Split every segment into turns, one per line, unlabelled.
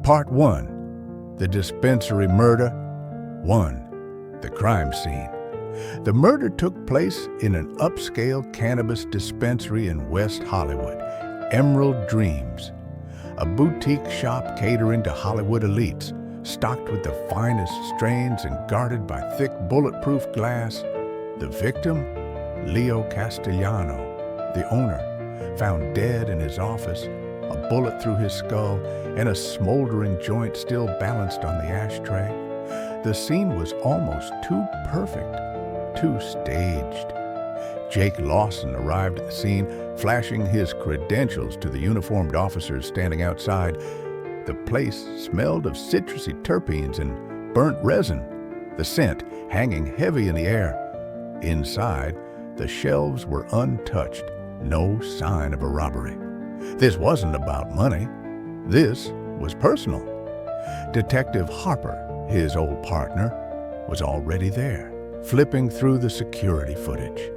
Part 1. The Dispensary Murder. 1. The crime scene. The murder took place in an upscale cannabis dispensary in West Hollywood, Emerald Dreams, a boutique shop catering to Hollywood elites, stocked with the finest strains and guarded by thick bulletproof glass. The victim, Leo Castellano, the owner, found dead in his office, a bullet through his skull, and a smoldering joint still balanced on the ashtray. The scene was almost too perfect, too staged. Jake Lawson arrived at the scene, flashing his credentials to the uniformed officers standing outside. The place smelled of citrusy terpenes and burnt resin, the scent hanging heavy in the air. Inside, the shelves were untouched, no sign of a robbery. This wasn't about money. This was personal. Detective Harper, his old partner, was already there, flipping through the security footage.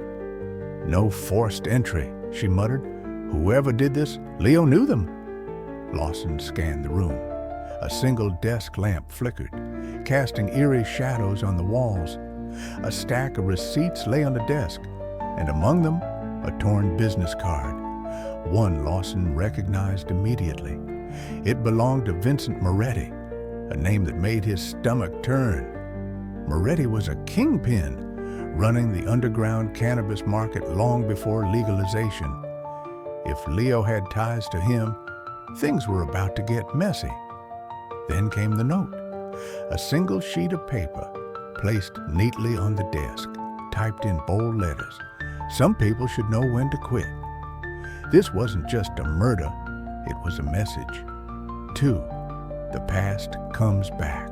No forced entry, she muttered. Whoever did this, Leo knew them. Lawson scanned the room. A single desk lamp flickered, casting eerie shadows on the walls. A stack of receipts lay on the desk, and among them, a torn business card. One Lawson recognized immediately. It belonged to Vincent Moretti, a name that made his stomach turn. Moretti was a kingpin, running the underground cannabis market long before legalization. If Leo had ties to him, things were about to get messy. Then came the note, a single sheet of paper placed neatly on the desk, typed in bold letters. Some people should know when to quit. This wasn't just a murder, it was a message. 2. The past comes back.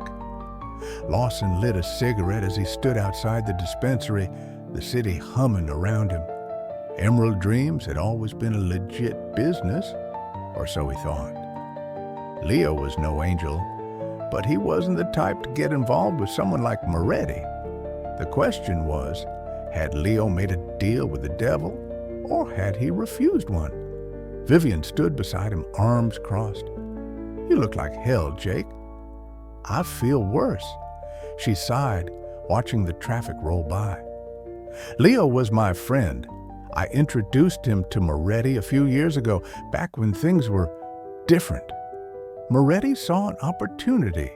Lawson lit a cigarette as he stood outside the dispensary, the city humming around him. Emerald Dreams had always been a legit business, or so he thought. Leo was no angel, but he wasn't the type to get involved with someone like Moretti. The question was, had Leo made a deal with the devil, or had he refused one? Vivian stood beside him, arms crossed. You look like hell, Jake. I feel worse. She sighed, watching the traffic roll by. Leo was my friend. I introduced him to Moretti a few years ago, back when things were different. Moretti saw an opportunity,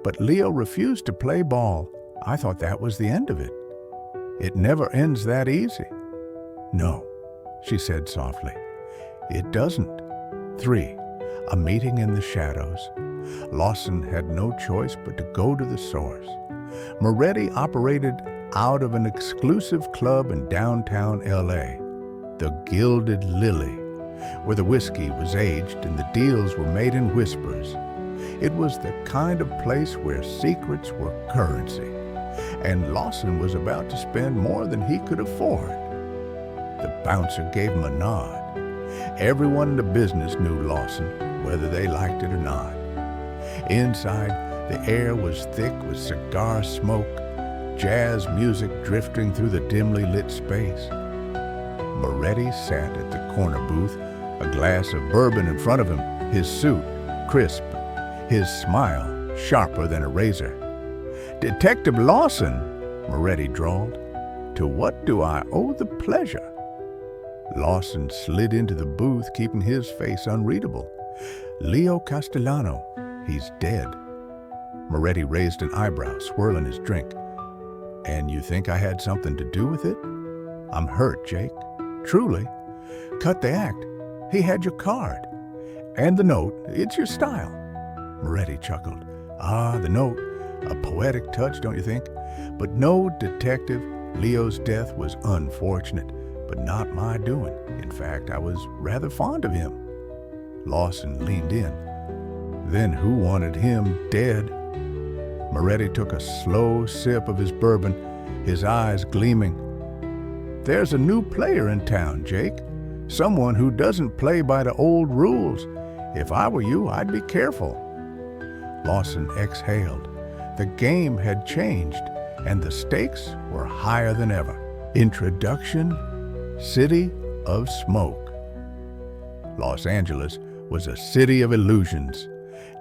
but Leo refused to play ball. I thought that was the end of it. It never ends that easy. No, she said softly. It doesn't. 3. A meeting in the shadows. Lawson had no choice but to go to the source. Moretti operated out of an exclusive club in downtown L.A., the Gilded Lily, where the whiskey was aged and the deals were made in whispers. It was the kind of place where secrets were currency, and Lawson was about to spend more than he could afford. The bouncer gave him a nod. Everyone in the business knew Lawson, whether they liked it or not. Inside, the air was thick with cigar smoke, jazz music drifting through the dimly lit space. Moretti sat at the corner booth, a glass of bourbon in front of him, his suit crisp, his smile sharper than a razor. Detective Lawson, Moretti drawled, to what do I owe the pleasure? Lawson slid into the booth, keeping his face unreadable. Leo Castellano, he's dead. Moretti raised an eyebrow, swirling his drink. And you think I had something to do with it? I'm hurt, Jake. Truly. Cut the act. He had your card. And the note. It's your style. Moretti chuckled. Ah, the note. A poetic touch, don't you think? But no, detective, Leo's death was unfortunate, but not my doing. In fact, I was rather fond of him. Lawson leaned in. Then who wanted him dead? Moretti took a slow sip of his bourbon, his eyes gleaming. There's a new player in town, Jake. Someone who doesn't play by the old rules. If I were you, I'd be careful. Lawson exhaled. The game had changed, and the stakes were higher than ever. Introduction, City of Smoke. Los Angeles was a city of illusions.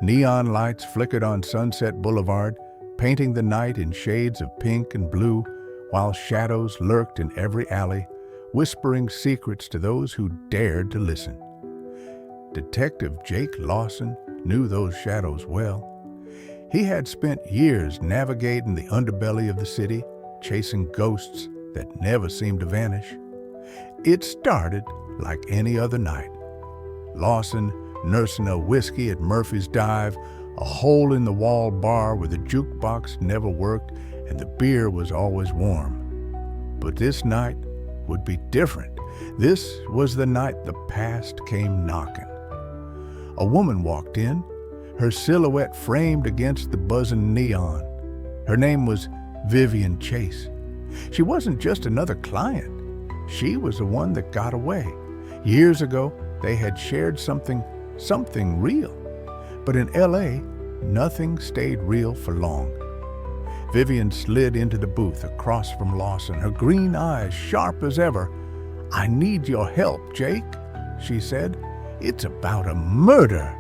Neon lights flickered on Sunset Boulevard, painting the night in shades of pink and blue, while shadows lurked in every alley, whispering secrets to those who dared to listen. Detective Jake Lawson knew those shadows well. He had spent years navigating the underbelly of the city, chasing ghosts that never seemed to vanish. It started like any other night. Lawson nursing a whiskey at Murphy's Dive, a hole-in-the-wall bar where the jukebox never worked and the beer was always warm. But this night would be different. This was the night the past came knocking. A woman walked in, her silhouette framed against the buzzing neon. Her name was Vivian Chase. She wasn't just another client. She was the one that got away. Years ago, they had shared something real. But in L.A., nothing stayed real for long. Vivian slid into the booth across from Lawson, her green eyes sharp as ever. "I need your help, Jake," she said. "It's about a murder."